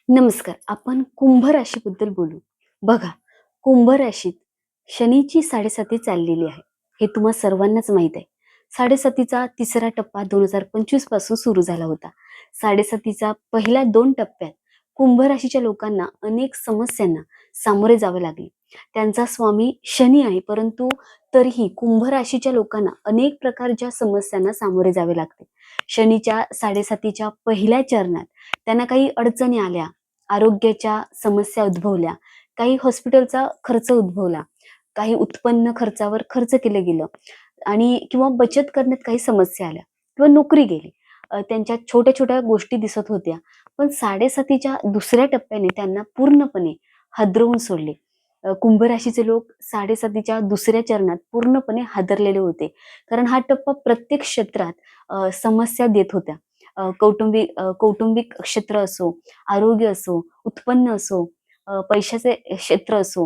नमस्कार. आपण कुंभ राशीबद्दल बोलू. बघा, कुंभ राशीत शनीची 7.5 चाललेली आहे. हे तुम्हा सर्वांनाच माहीत आहे. 7.5चा तिसरा टप्पा 2025 पासून सुरू झाला होता. 7.5चा पहिल्या 2 टप्प्यात कुंभ राशीच्या लोकांना अनेक समस्यांना सामोरे जावे लागले. त्यांचा स्वामी शनी आहे, परंतु तरीही कुंभ राशीच्या लोकांना अनेक प्रकारच्या समस्यांना सामोरे जावे लागते. शनीच्या 7.5च्या पहिल्या चरणात त्यांना काही अडचणी आल्या, आरोग्याच्या समस्या उद्भवल्या, काही हॉस्पिटलचा खर्च उद्भवला, काही उत्पन्न खर्चावर खर्च केलं गेलं आणि किंवा बचत करण्यात काही समस्या आल्या किंवा नोकरी गेली. त्यांच्या छोट्या-छोट्या गोष्टी दिसत होत्या. पण 7.5च्या दुसऱ्या टप्प्याने त्यांना पूर्णपणे हादरवून सोडले. कुंभ राशीचे लोक 7.5च्या दुसऱ्या चरणात पूर्णपणे हादरलेले होते. कारण हा टप्पा प्रत्येक क्षेत्रात समस्या देत होत्या. कौटुंबिक क्षेत्र असो, आरोग्य असो, उत्पन्न असो, पैशाचे क्षेत्र असो,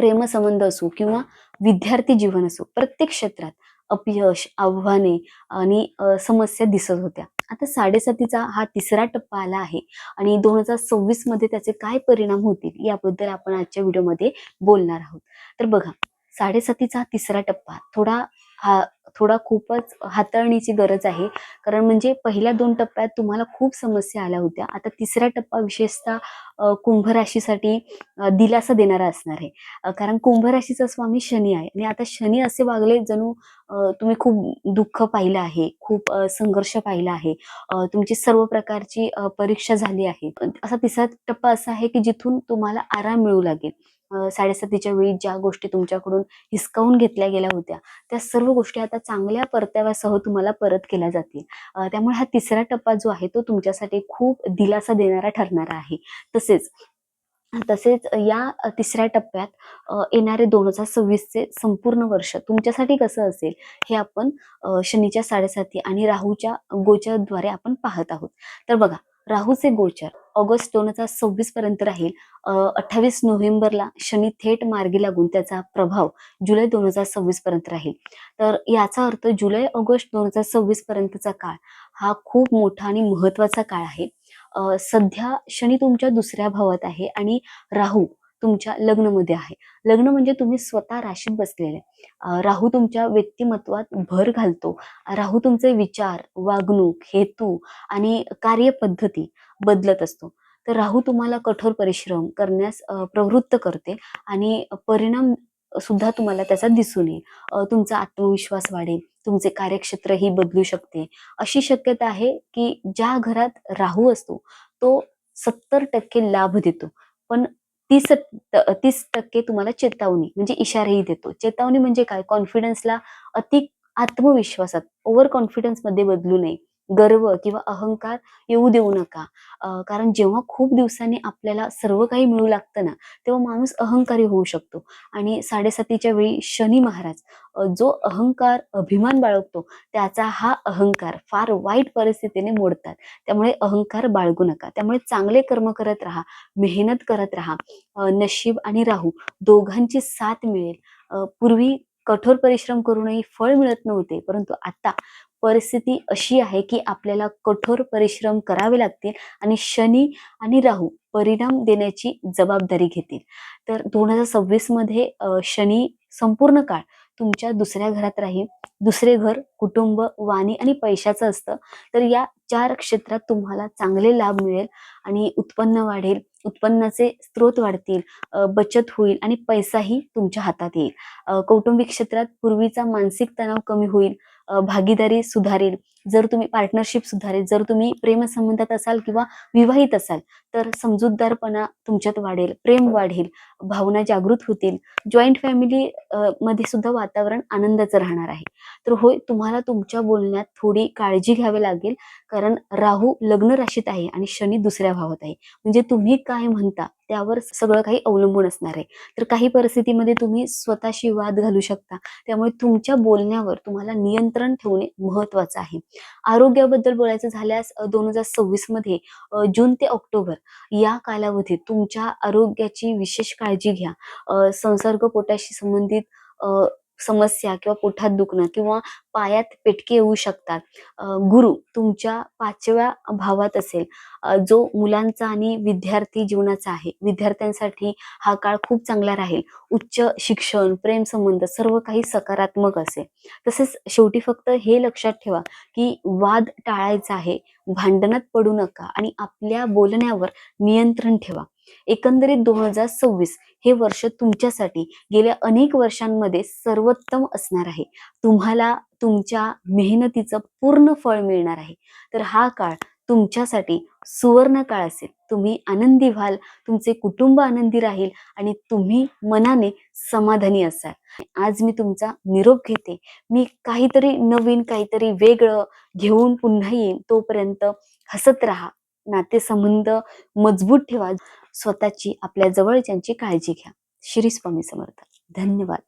प्रेमसंबंध असो किंवा विद्यार्थी जीवन असो, प्रत्येक क्षेत्रात अपयश, आव्हाने आणि समस्या दिसत होत्या. आता 7.5चा हा तिसरा टप्पा आला आहे आणि 2026 मध्ये त्याचे काय परिणाम होतील याबद्दल आपण आजच्या व्हिडिओमध्ये बोलणार आहोत. तर बघा, 7.5चा तिसरा टप्पा हा थोडा खूपच हाताळणीची गरज आहे. कारण म्हणजे पहिल्या 2 टप्प्यात तुम्हाला खूप समस्या आल्या होत्या. आता तिसरा टप्पा विशेषतः कुंभ राशीसाठी दिलासा देणारा असणार आहे. कारण कुंभ राशीचा स्वामी शनी आहे आणि आता शनी असे वागले जणू तुम्ही खूप दुःख पाहिलं आहे, खूप संघर्ष पाहिला आहे. तुमची सर्व प्रकारची परीक्षा झाली आहे. असा तिसरा टप्पा असा आहे की जिथून तुम्हाला आराम मिळू लागेल. 7.5च्या वेळी ज्या गोष्टी तुमच्याकडून हिसकावून घेतल्या गेल्या होत्या, त्या सर्व गोष्टी आता चांगल्या परताव्यासह तुम्हाला परत केल्या जातील. त्यामुळे हा तिसरा टप्पा जो आहे तो तुमच्यासाठी खूप दिलासा देणारा ठरणारा आहे. तसेच तसेच या तिसऱ्या टप्प्यात येणारे 2026चे संपूर्ण वर्ष तुमच्यासाठी कसं असेल हे आपण शनीच्या 7.5 आणि राहूच्या गोचरद्वारे आपण पाहत आहोत. तर बघा, राहूचे गोचर ऑगस्ट 2026 पर्यंत राहील. 28 नोव्हेंबरला शनी थेट मार्गी लागून त्याचा प्रभाव जुलै 2026 पर्यंत राहील. तर याचा अर्थ जुलै ऑगस्ट 2026 पर्यंतचा काळ हा खूप मोठा आणि महत्वाचा काळ आहे. सध्या शनी तुमच्या दुसऱ्या भावात आहे आणि राहू तुमच्या लग्नमध्ये आहे. लग्न म्हणजे तुम्ही स्वतः राशीत बसलेले. राहू तुमच्या व्यक्तिमत्वात भर घालतो. राहू तुमचे विचार, वागणूक, हेतू आणि कार्यपद्धती बदलत असतो. तर राहू तुम्हाला कठोर परिश्रम करण्यास प्रवृत्त करते आणि परिणाम सुद्धा तुम्हाला त्याचा दिसून येईल. तुमचा आत्मविश्वास वाढेल, तुमचे कार्यक्षेत्रही बदलू शकते. अशी शक्यता आहे की ज्या घरात राहू असतो तो 70% लाभ देतो, पण 30% तुम्हाला चेतावणी म्हणजे इशाराही देतो. चेतावणी म्हणजे काय? कॉन्फिडन्सला अति आत्मविश्वासात ओव्हर कॉन्फिडन्स मध्ये बदलू नये. गर्व किंवा अहंकार येऊ देऊ नका. कारण जेव्हा खूप दिवसांनी आपल्याला सर्व काही मिळू लागतं ना, तेव्हा माणूस अहंकारी होऊ शकतो आणि 7.5च्या वेळी शनी महाराज जो अहंकार, अभिमान बाळगतो, त्याचा हा अहंकार फार वाईट परिस्थितीने मोडतात. त्यामुळे अहंकार बाळगू नका. त्यामुळे चांगले कर्म करत राहा, मेहनत करत राहा. नशीब आणि राहू दोघांची साथ मिळेल. पूर्वी कठोर परिश्रम करूनही फळ मिळत नव्हते, परंतु आता परिस्थिती अशी आहे की आपल्याला कठोर परिश्रम करावे लागतील आणि शनी आणि राहू परिणाम देण्याची जबाबदारी घेतील. तर 2026 मध्ये शनी संपूर्ण काळ तुमच्या दुसऱ्या घरात राहील. दुसरे घर कुटुंब, वाणी आणि पैशाचं असतं. तर या 4 क्षेत्रात तुम्हाला चांगले लाभ मिळेल आणि उत्पन्न वाढेल, उत्पन्नाचे स्रोत वाढतील, बचत होईल आणि पैसाही तुमच्या हातात येईल. कौटुंबिक क्षेत्रात पूर्वीचा मानसिक तणाव कमी होईल, भागीदारी सुधारेल, जर तुम्ही पार्टनरशिप सुधारेल, जर तुम्ही प्रेमसंबंधात असाल किंवा विवाहित असाल तर समजूतदारपणा तुमच्यात वाढेल, प्रेम वाढेल, भावना जागृत होतील. जॉईंट फॅमिली मध्ये सुद्धा वातावरण आनंदाचं राहणार आहे. तर होय, तुम्हाला तुमच्या बोलण्यात थोडी काळजी घ्यावी लागेल, कारण राहू लग्न राशीत आहे आणि शनी दुसऱ्या भावात आहे. म्हणजे तुम्ही काय म्हणता त्यावर सगळं काही अवलंबून असणार आहे. तर काही परिस्थितीमध्ये तुम्ही स्वतःशी वाद घालू शकता. त्यामुळे तुमच्या बोलण्यावर तुम्हाला नियंत्रण ठेवणे महत्वाचं आहे. आरोग्याबद्दल बोलायचं झाल्यास 2026 मध्ये जून ते ऑक्टोबर या कालावधीत तुमच्या आरोग्याची विशेष काळजी घ्या. संसर्ग पोटाशी संबंधित समस्या किंवा पोटात दुखणं किंवा पायात पेटके येऊ शकतात. गुरु तुमच्या 5व्या भावात असेल, जो मुलांचा आणि विद्यार्थी जीवनाचा आहे. विद्यार्थ्यांसाठी हा काळ खूप चांगला राहील. उच्च शिक्षण, प्रेमसंबंध सर्व काही सकारात्मक असेल. तसेच शेवटी फक्त हे लक्षात ठेवा, की वाद टाळायचा आहे, भांडणात पडू नका आणि आपल्या बोलण्यावर नियंत्रण ठेवा. एकंदरीत 2026 हे वर्ष तुमच्यासाठी गेल्या अनेक वर्षांमध्ये सर्वोत्तम असणार आहे. तुम्हाला तुमच्या मेहनतीचं पूर्ण फळ मिळणार आहे. तर हा काळ तुमच्यासाठी सुवर्ण काळ असेल. तुम्ही आनंदी व्हाल, तुमचे कुटुंब आनंदी राहील आणि तुम्ही मनाने समाधानी असाल. आज मी तुमचा निरोप घेते. मी काहीतरी नवीन, काहीतरी वेगळं घेऊन पुन्हा येईन. तोपर्यंत हसत राहा, नातेसंबंध मजबूत ठेवा, स्वतःची, आपल्या जवळच्यांची काळजी घ्या. श्री स्वामी समर्थ. धन्यवाद.